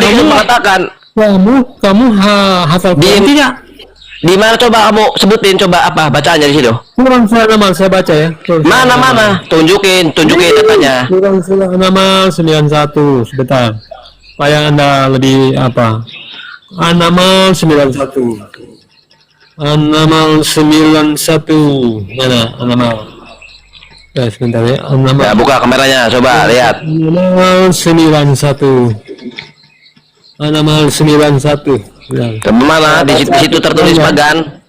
dia mengatakan? Kamu hafal Quran tidak? Di mana coba kamu sebutin, coba apa bacanya di situ? Surah An-Naml saya baca ya. Mana? Tunjukin datanya. Surah An-Naml 91. Sebentar. Supaya Anda lebih apa? An-Naml 91. An-Naml 91. Mana An-Naml? Ya, sebentar ya. An-Naml. Ya, buka kameranya, coba lihat. An-Naml 91. An-Naml 91. Ya. Kemana? Di situ tertulis Pagan.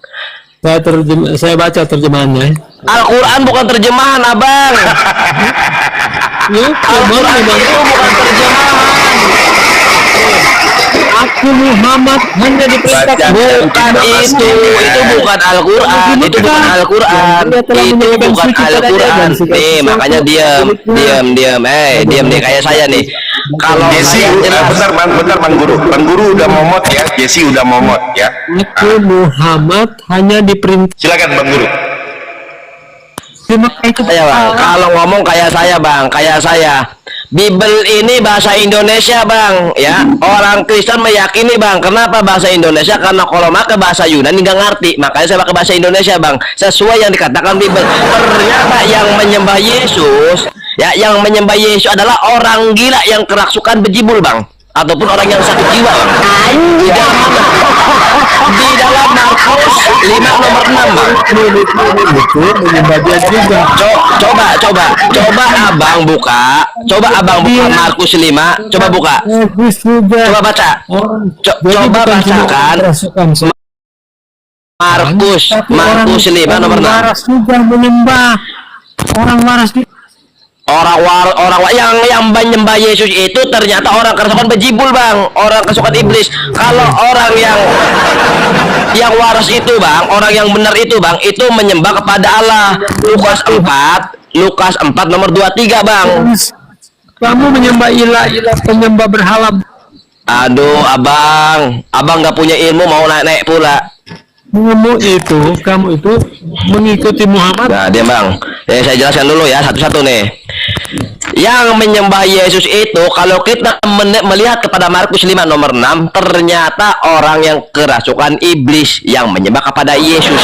Saya baca terjemahannya. Al-Quran bukan terjemahan, abang. Al-Quran itu bukan terjemahan. Aku Muhammad hanya diperintahkan. Bukan itu bukan Al-Quran. Itu bukan Al-Quran. Itu bukan Al-Quran. Nih, makanya diam. Diam nih kayak saya nih. Kalau Jesse, bentar Bang Guru udah momot ya. Jesse udah momot ya. Aku Muhammad hanya diperintah. Silakan Bang Guru. Itu saya bang, kalau ngomong kayak saya bang, Bible ini bahasa Indonesia bang, ya. Orang Kristen meyakini bang, kenapa bahasa Indonesia? Karena kalau pakai bahasa Yunani nggak ngerti, makanya saya pakai bahasa Indonesia bang. Sesuai yang dikatakan Bible. Ternyata yang menyembah Yesus, ya, yang menyembah Yesus adalah orang gila yang kerasukan bejibul bang, ataupun orang yang sakit jiwa bang. Di dalam Markus 5 nomor 6 bang. Coba abang buka. Markus 5. Coba buka. Coba baca. Coba bacakan. Markus 5 nomor 6. Sudah menyembah orang waras Orang yang menyembah Yesus itu ternyata orang kerasukan bejibul bang, orang kerasukan iblis. Kalau orang yang waras itu bang, orang yang benar itu bang, itu menyembah kepada Allah. Lukas 4 nomor 23 bang. Kamu menyembah ilah penyembah berhala. Aduh abang nggak punya ilmu mau naik pula. Kamu itu mengikuti Muhammad. Nah dia bang, saya jelaskan dulu ya satu-satu nih. Yang menyembah Yesus itu, kalau kita melihat kepada Markus 5 nomor 6, ternyata orang yang kerasukan iblis yang menyembah kepada Yesus.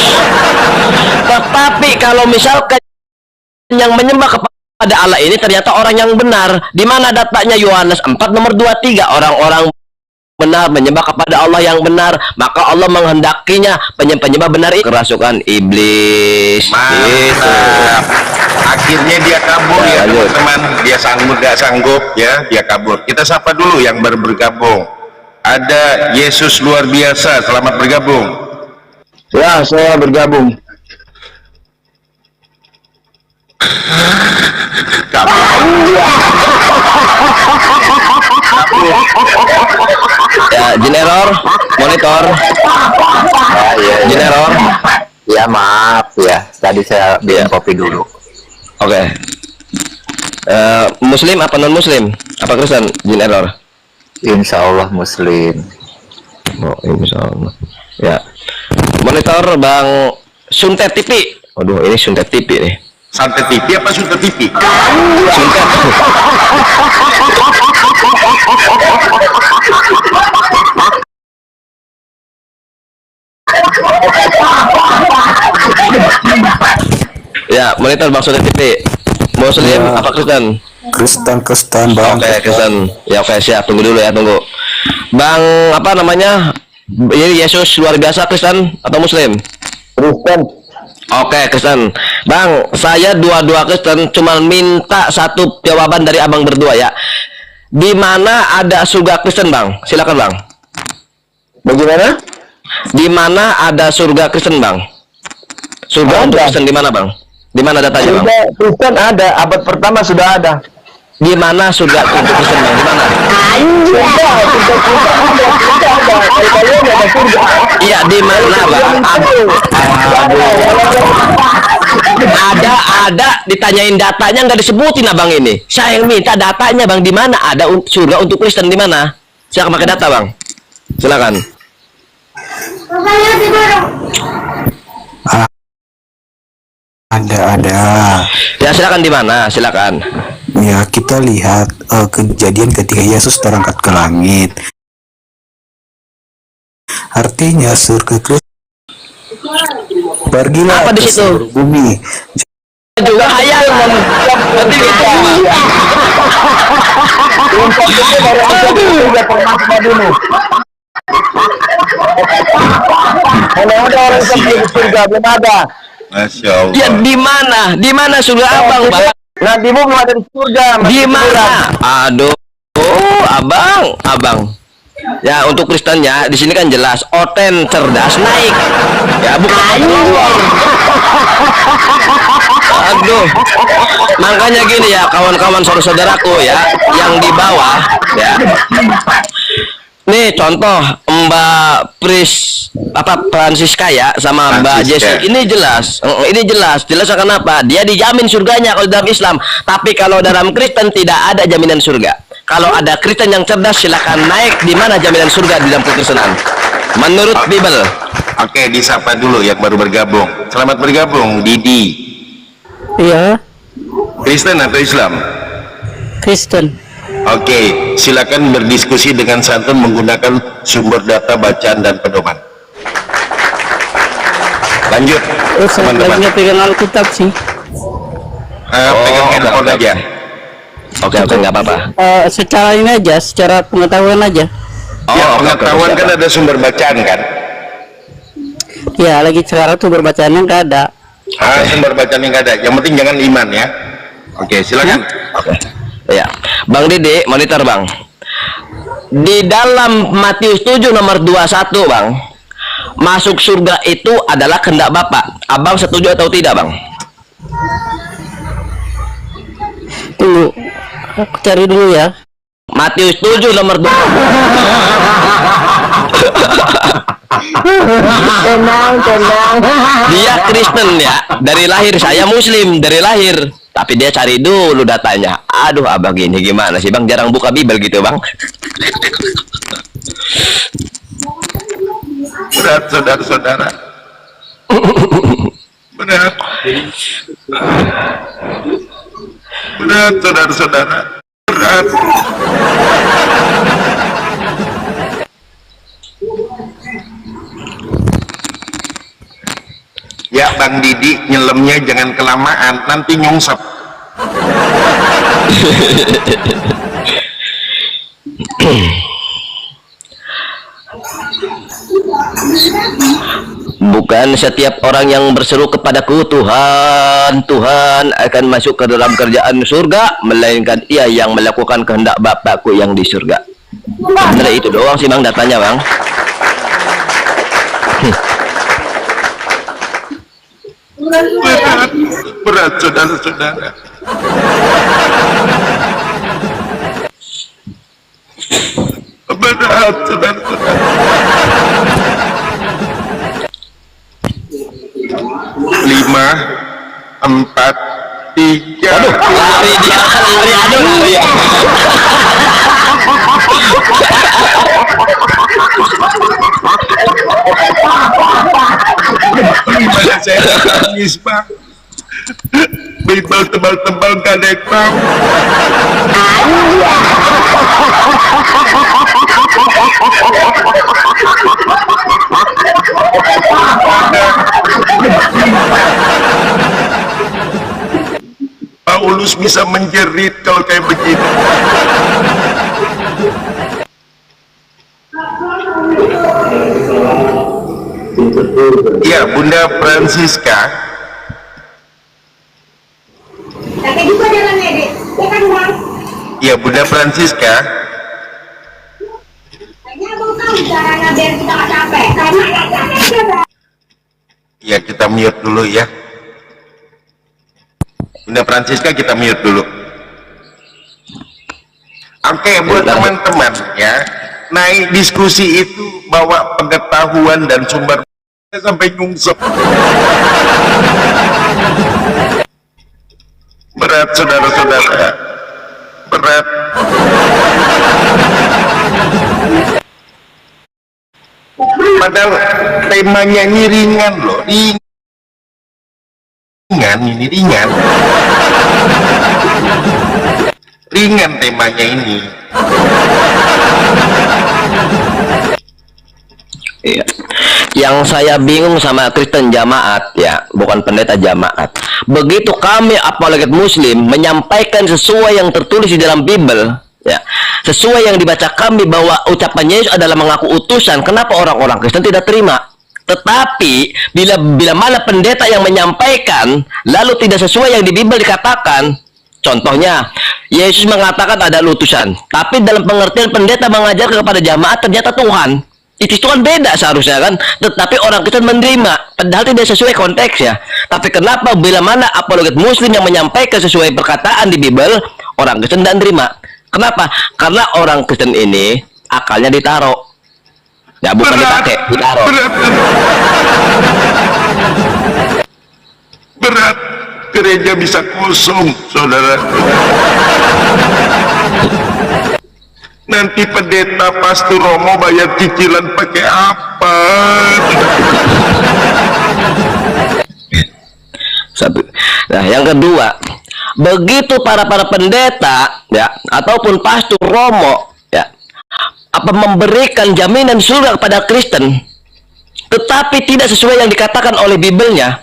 Tetapi kalau misalkan yang menyembah kepada Allah ini ternyata orang yang benar, di mana datanya? Yohanes 4 nomor 23, orang-orang benar menyembah kepada Allah yang benar, maka Allah menghendakinya penyembah benar itu kerasukan iblis. Mantap. Akhirnya dia kabur ya teman-teman. Dia nggak sanggup ya, dia kabur. Kita sapa dulu yang baru bergabung. Ada Yesus luar biasa, selamat bergabung. Ya, saya bergabung. Ya, jin error, monitor. Jin error. Ya maaf ya, tadi saya bikin kopi dulu. Oke. Muslim apa non Muslim? Apa Kristen? Jin error. Insya Allah Muslim. Oh, insya Allah. Ya. Monitor Bang Suntet TV. Waduh, ini Suntet TV nih. Santet TV apa Suntet TV? Suntet. Ya, monitor Bang Suntet TV. Muslim Ya. apa Kristen? Kristen bang. Oke, Kristen. Ya oke, siap. Tunggu dulu ya, tunggu. Bang, apa namanya? Ini Yesus luar biasa Kristen atau Muslim? Kristen. Oke, Kristen. Bang, saya dua-dua Kristen, cuma minta satu jawaban dari abang berdua ya. Di mana ada surga Kristen, Bang? Silakan, Bang. Bagaimana? Di mana ada surga Kristen, Bang? Surga untuk Kristen di mana, Bang? Di mana datanya, Bang? Kristen ada, abad pertama sudah ada. Di mana surga untuk Kristen, Bang? Di mana? Iya, di mana, Bang? Ada ditanyain datanya nggak disebutin abang ini. Saya yang minta datanya bang, di mana ada surga untuk Kristen di mana? Silakan pakai data bang. Silakan. Ada. Ya silakan di mana? Silakan. Ya, kita lihat kejadian ketika Yesus terangkat ke langit. Artinya surga Kristus. Pergilah Apa di ke situ? seluruh bumi. Juga hayal. Nanti gitu. Masya Allah. Ya di mana? Di mana surga abang, Bang? Nabimu belum ada di surga. Di mana? Aduh, abang. Ya untuk Kristennya di sini kan jelas Oten cerdas naik. Ya bukan. Aduh. Makanya gini ya kawan-kawan saudaraku ya yang di bawah ya. Nih contoh Mbak Francisca ya sama Mbak Francisca. Jessie ini jelas kenapa dia dijamin surganya kalau dalam Islam, tapi kalau dalam Kristen tidak ada jaminan surga. Kalau ada Kristen yang cerdas silakan naik. Di mana jaminan surga di dalam kekristenan menurut Bible? Oke, disapa dulu yang baru bergabung. Selamat bergabung, Didi. Iya, Kristen atau Islam? Kristen. Oke, silakan berdiskusi dengan santun menggunakan sumber data bacaan dan pedoman. Lanjut, Saya teman-teman. lagi pegang Alkitab sih. Pegang handphone oke. aja. Oke, nggak apa-apa. Secara ini aja, secara pengetahuan aja. Ya, oke, pengetahuan oke, kan siap. ada sumber bacaan kan? Ya, lagi sekarang tuh berbacaannya nggak ada. Sumber bacaan yang nggak ada. Yang penting jangan iman ya. Oke, silakan. Oke. Ya, Bang Dede, monitor Bang. Di dalam Matius 7 nomor 21 Bang, masuk surga itu adalah kehendak Bapa. Abang setuju atau tidak Bang? Tunggu, aku cari dulu ya. Matius 7 nomor 2. Tenang. Dia Kristen ya, dari lahir. Saya Muslim dari lahir. Tapi dia cari dulu datanya. Aduh, abang ini gimana sih Bang? Jarang buka Bible gitu Bang. Berat, saudara-saudara. Berat. Berat, saudara-saudara. Berat. Ya, Bang Didi, nyelemnya jangan kelamaan, nanti nyungsep. Bukan setiap orang yang berseru kepadaku Tuhan, Tuhan akan masuk ke dalam kerajaan surga, melainkan ia yang melakukan kehendak Bapakku yang di surga. Benar itu doang sih Bang datanya Bang. Berat, berat, saudara-saudara. Berat, saudara-saudara. Lima, empat, tiga. Lari dia, lari. Gimana saya nangis, Bang? Bimbel tebal-tebal gak ada yang tahu. Paulus bisa menjerit kalau kayak begini. Ya, Bunda Francisca. Kakek juga jangan ngedit, ya kan Bang? Ya, Bunda Francisca. Kayaknya Abang tahu caranya biar kita nggak capek. Karena nggak capek ya Bang. Ya, kita mute dulu ya. Bunda Francisca kita mute dulu. Oke, buat teman-teman ya, naik diskusi itu bawa pengetahuan dan sumber sampai nyungsep. Berat, saudara-saudara. Berat. Padahal temanya ini ringan loh, ringan ini ringan. ringan temanya ini. Iya. Yang saya bingung sama Kristen jamaat, ya, bukan pendeta jamaat. Begitu kami apologet Muslim menyampaikan sesuai yang tertulis di dalam Bible, ya, sesuai yang dibaca kami bahwa ucapan Yesus adalah mengaku utusan, kenapa orang-orang Kristen tidak terima? Tetapi bila mana pendeta yang menyampaikan lalu tidak sesuai yang di Bible dikatakan, contohnya Yesus mengatakan ada utusan, tapi dalam pengertian pendeta mengajar kepada jamaat ternyata Tuhan. Itu kan beda seharusnya kan, tetapi orang Kristen menerima padahal tidak sesuai konteks ya. Tapi kenapa bila mana apologet Muslim yang menyampaikan sesuai perkataan di Bible, orang Kristen tidak menerima? Kenapa? Karena orang Kristen ini akalnya ditaruh, ya, bukan dipakai, ditaruh. Berat, gereja bisa kosong, saudara. Nanti pendeta Pastor Romo bayar cicilan pakai apa? Nah, yang kedua, begitu para pendeta, ya, ataupun Pastor Romo, ya, apa memberikan jaminan surga kepada Kristen, tetapi tidak sesuai yang dikatakan oleh Bibelnya,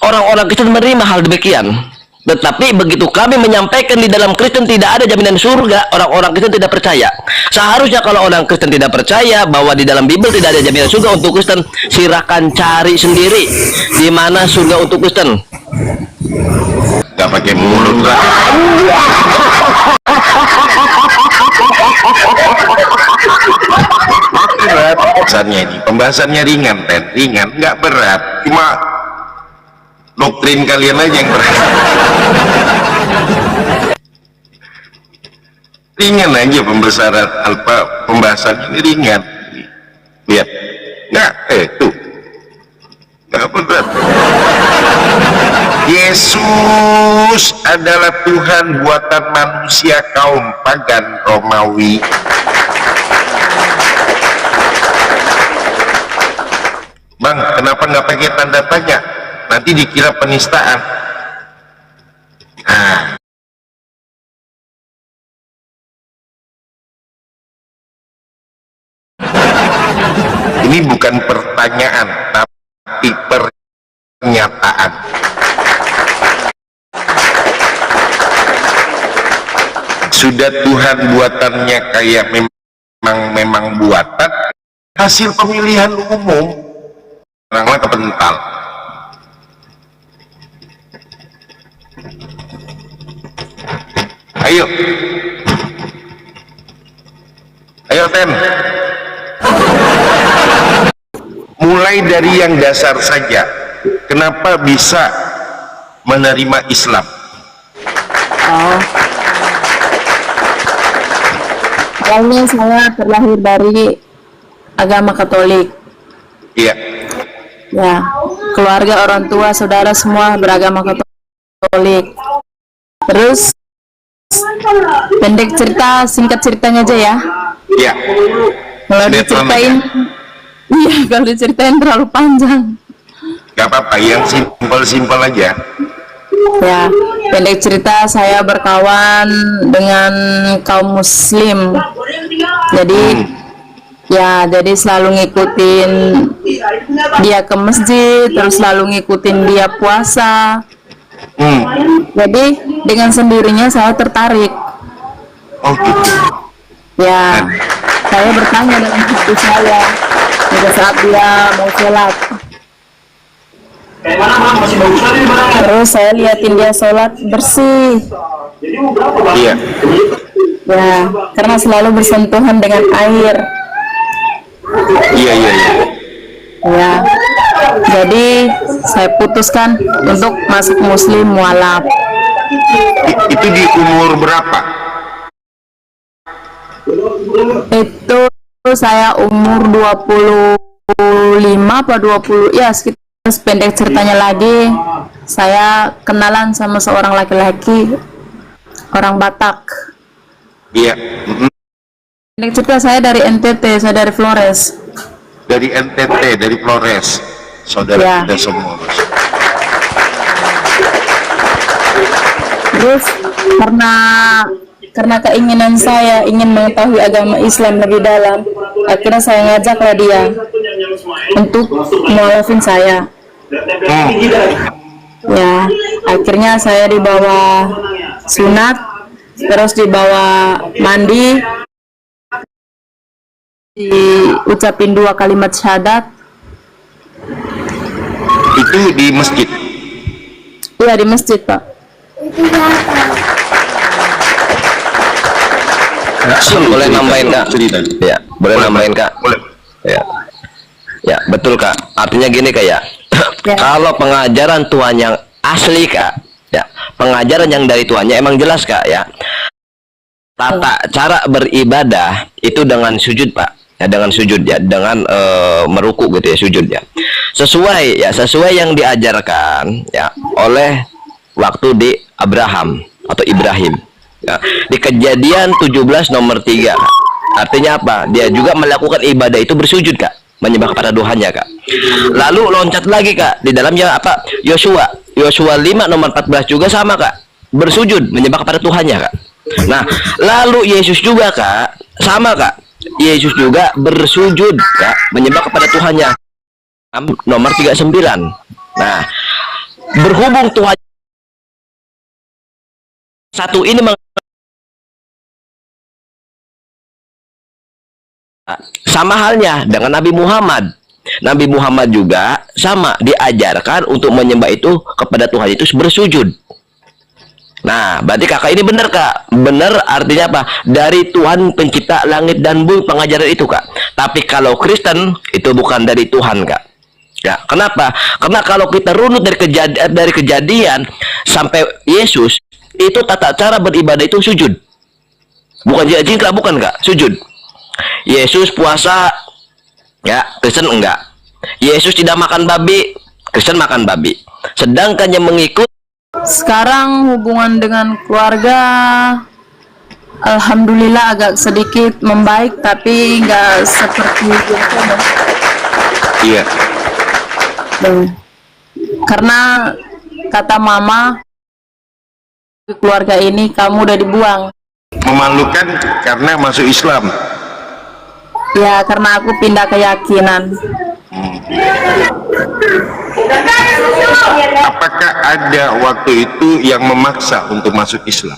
orang-orang Kristen menerima hal demikian. Tetapi begitu kami menyampaikan di dalam Kristen tidak ada jaminan surga, orang-orang Kristen tidak percaya. Seharusnya kalau orang Kristen tidak percaya bahwa di dalam Bible tidak ada jaminan surga untuk Kristen, silakan cari sendiri di mana surga untuk Kristen. Gak pakai mulut lah. Berat pembahasannya ini, pembahasannya ringan, ringan, nggak berat, cuma doktrin kalian aja yang berat. Ringan aja pembahasan ini ringan. Lihat, nggak, tuh, nggak berat. Yesus adalah Tuhan buatan manusia kaum pagan Romawi. Bang, kenapa nggak pakai tanda tanya? Nanti dikira penistaan. Nah, ini bukan pertanyaan, tapi pernyataan. Sudah Tuhan buatannya kayak memang buatan, hasil pemilihan umum, orangnya kepental. Ayo, Ten. Mulai dari yang dasar saja. Kenapa bisa menerima Islam? Oh, awalnya saya terlahir dari agama Katolik. Iya. Ya, keluarga, orang tua, saudara semua beragama Katolik. Terus pendek cerita, singkat ceritanya aja ya. Iya. Kalau diceritain, iya, kalau diceritain terlalu panjang. Gak apa-apa, yang simpel-simpel aja. Ya, pendek cerita, saya berkawan dengan kaum Muslim. Jadi, ya, jadi selalu ngikutin dia ke masjid, terus selalu ngikutin dia puasa. Jadi dengan sendirinya saya tertarik. Oh gitu. Ya, saya bertanya dalam hati saya pada saat dia mau sholat. Terus saya liatin dia sholat bersih. Iya. Ya, karena selalu bersentuhan dengan air. Iya. Ya, jadi saya putuskan untuk masuk Muslim mualaf. Itu di umur berapa? Itu saya umur 25 apa 20, ya sekitar. Pendek ceritanya lagi, saya kenalan sama seorang laki-laki, orang Batak. Iya. Pendek cerita, saya dari NTT, saya dari Flores. Dari NTT, dari Flores, saudara Ya. kita semua. Terus karena karena keinginan saya ingin mengetahui agama Islam lebih dalam, akhirnya saya ngajaklah dia untuk mualafin saya. Ya, akhirnya saya dibawa sunat, terus dibawa mandi, diucapin 2 kalimat syahadat. Itu di masjid. Iya, di masjid, Pak. Boleh nambahin Kak? Cerita. Ya, boleh nambahin Kak? Boleh. Ya. Ya, betul Kak. Artinya gini Kak ya. Ya. Kalau pengajaran Tuhan yang asli Kak, ya, pengajaran yang dari Tuhannya emang jelas Kak ya. Tata cara beribadah itu dengan sujud Pak. Ya, dengan sujud ya, dengan meruku gitu ya, sujud ya. Sesuai yang diajarkan ya oleh waktu di Abraham atau Ibrahim. Ya, di Kejadian 17 nomor 3. Artinya apa? Dia juga melakukan ibadah itu bersujud Kak, menyembah kepada Tuhannya Kak. Lalu loncat lagi Kak, di dalamnya apa? Yosua 5 nomor 14 juga sama Kak, bersujud menyembah kepada Tuhannya Kak. Nah, lalu Yesus juga Kak, sama Kak. Yesus juga bersujud Kak, menyembah kepada Tuhannya. Nomor 39. Nah, berhubung Tuhan satu ini sama halnya dengan Nabi Muhammad. Nabi Muhammad juga sama diajarkan untuk menyembah itu kepada Tuhan itu bersujud. Nah, berarti kakak ini benar Kak. Benar artinya apa? Dari Tuhan pencipta langit dan bumi, pengajaran itu Kak. Tapi kalau Kristen itu bukan dari Tuhan Kak. Ya, kenapa? Karena kalau kita runut dari kejadian sampai Yesus, itu tata cara beribadah itu sujud. Bukan jingkrak, bukan Kak, sujud. Yesus puasa, ya, Kristen enggak. Yesus tidak makan babi, Kristen makan babi. Sedangkan yang mengikut Sekarang hubungan dengan keluarga, alhamdulillah agak sedikit membaik, tapi nggak seperti biasanya. Iya. Karena kata mama, keluarga ini kamu udah dibuang. Memalukan karena masuk Islam. Ya, karena aku pindah keyakinan. Apakah ada waktu itu yang memaksa untuk masuk Islam?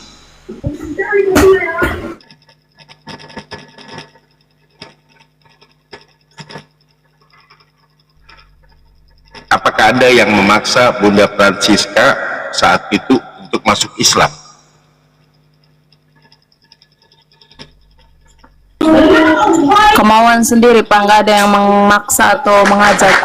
Apakah ada yang memaksa Bunda Francisca saat itu untuk masuk Islam? Kemauan sendiri Pak, nggak ada yang memaksa atau mengajak.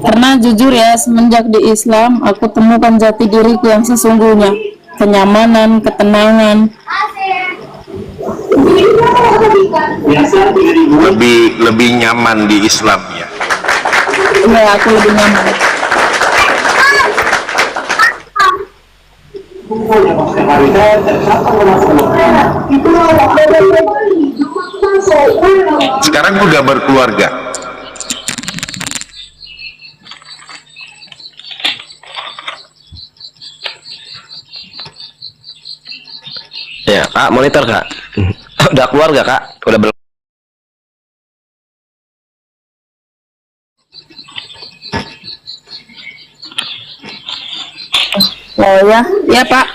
Karena jujur ya, semenjak di Islam aku temukan jati diriku yang sesungguhnya, kenyamanan, ketenangan. Lebih nyaman di Islam ya. Ya, aku lebih nyaman. Sekarang udah berkeluarga. ya Kak, monitor Kak. Udah keluarga Kak, udah Oh ya, ya Pak.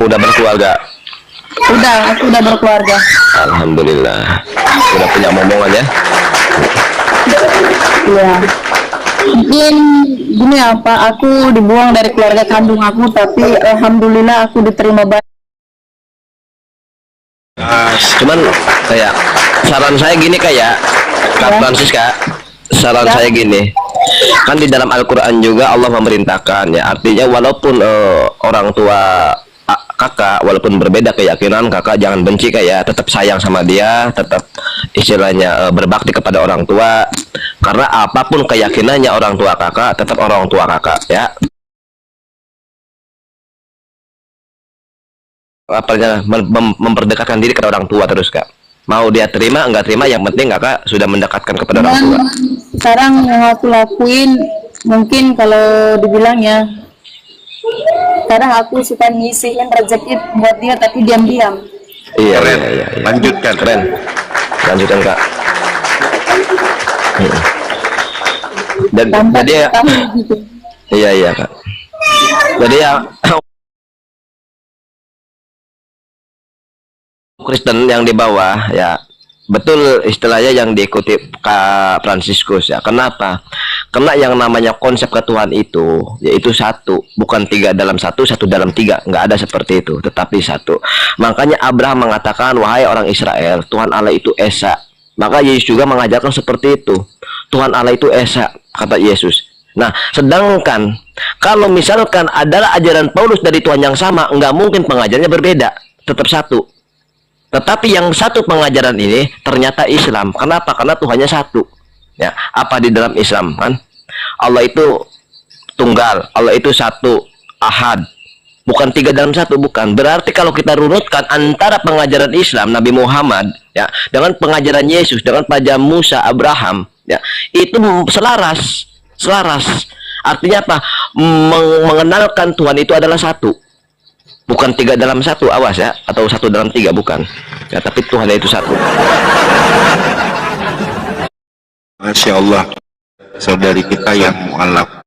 udah berkeluarga. Aku udah berkeluarga. Alhamdulillah. Udah punya momongan ya. Iya. Mungkin gini ya Pak, aku dibuang dari keluarga kandung aku, tapi alhamdulillah aku diterima baik. Cuman kayak saran saya gini kayak Kak Francisca, saran saya gini, kan di dalam Al-Quran juga Allah memerintahkan ya, artinya walaupun orang tua kakak walaupun berbeda keyakinan, kakak jangan benci kayak, tetap sayang sama dia, tetap istilahnya berbakti kepada orang tua, karena apapun keyakinannya orang tua kakak tetap orang tua kakak ya. Apanya memperdekatkan diri kepada orang tua terus Kak. Mau dia terima enggak terima, yang penting kakak sudah mendekatkan kepada orang tua. Sekarang yang aku lakuin, mungkin kalau dibilang ya, kadang aku suka ngisiin rezeki buat dia tapi diam-diam. Iya, Keren. iya. Lanjutkan. Keren. Lanjutkan kak. Dan Tanpa jadi ya, tahu gitu. iya kak. Jadi ya Kristen yang di bawah ya betul istilahnya yang diikuti Kak Fransiskus ya. Kenapa? Karena yang namanya konsep ketuhanan itu yaitu satu, bukan 3 dalam 1, 1 dalam 3, nggak ada seperti itu, tetapi satu. Makanya Abraham mengatakan, wahai orang Israel, Tuhan Allah itu Esa. Maka Yesus juga mengajarkan seperti itu, Tuhan Allah itu Esa, kata Yesus. Nah, sedangkan kalau misalkan adalah ajaran Paulus dari Tuhan yang sama, nggak mungkin pengajarannya berbeda, tetap satu. Tetapi yang satu pengajaran ini ternyata Islam. Kenapa? Karena Tuhannya satu. Ya, apa di dalam Islam kan? Allah itu tunggal, Allah itu satu, ahad. Bukan 3 dalam 1, bukan. Berarti kalau kita runutkan antara pengajaran Islam Nabi Muhammad ya dengan pengajaran Yesus, dengan pada Musa, Abraham, ya, itu selaras. Artinya apa? Mengenalkan Tuhan itu adalah satu. Bukan 3 dalam 1, awas ya, atau 1 dalam 3, bukan ya, tapi Tuhan itu satu. Masya Allah, saudari kita yang mualaf.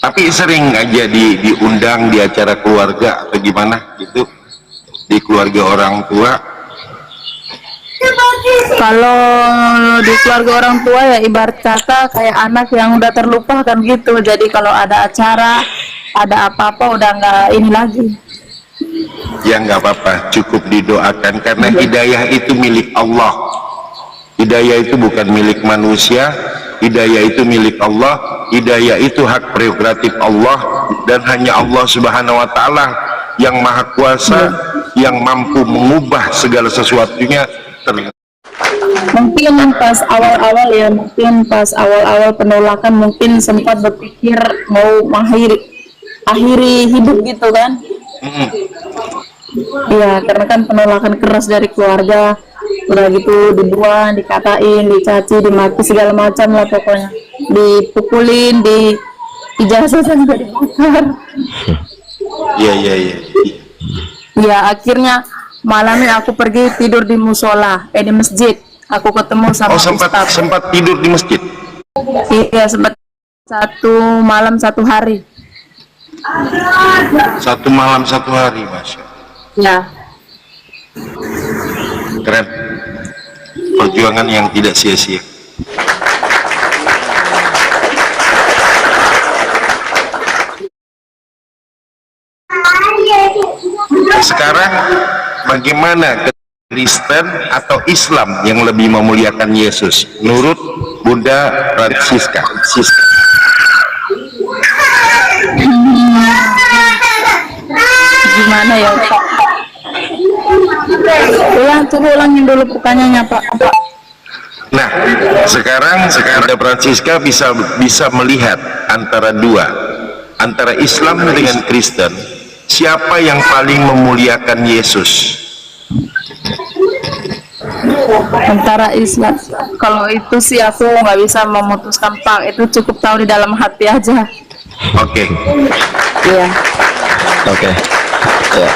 Tapi sering aja diundang di acara keluarga atau gimana gitu, di keluarga orang tua. Kalau di keluarga orang tua ya ibarat kata kayak anak yang udah terlupakan gitu. Jadi kalau ada acara, ada apa-apa udah nggak ini lagi. Ya nggak apa-apa, cukup didoakan karena hidayah itu milik Allah. Hidayah itu bukan milik manusia, hidayah itu milik Allah. Hidayah itu hak prerogatif Allah dan hanya Allah Subhanahu wa taala yang maha kuasa, yang mampu mengubah segala sesuatunya. Mungkin pas awal-awal penolakan mungkin sempat berpikir mau akhiri hidup gitu kan. Iya, karena kan penolakan keras dari keluarga, udah gitu dibuang, dikatain, dicaci, dimaki segala macam lah pokoknya, dipukulin, di ijazah sampai dibakar. Iya. Ya akhirnya malamnya aku pergi tidur di musola, di masjid. Aku ketemu sama Ustaz. sempat tidur di masjid. Iya, sempat 1 malam 1 hari. 1 malam 1 hari, Masya Allah. Ya. Keren. Perjuangan yang tidak sia-sia. Sekarang bagaimana Kristen atau Islam yang lebih memuliakan Yesus menurut Bunda Francisca? Gimana ya Pak? Ulangin dulu pertanyaannya Pak. Nah, sekarang Bunda Francisca bisa melihat antara antara Islam dengan Kristen, siapa yang paling memuliakan Yesus? Antara Islam, kalau itu sih aku nggak bisa memutuskan Pak, itu cukup tahu di dalam hati aja. Oke. Iya. Oke. Ya.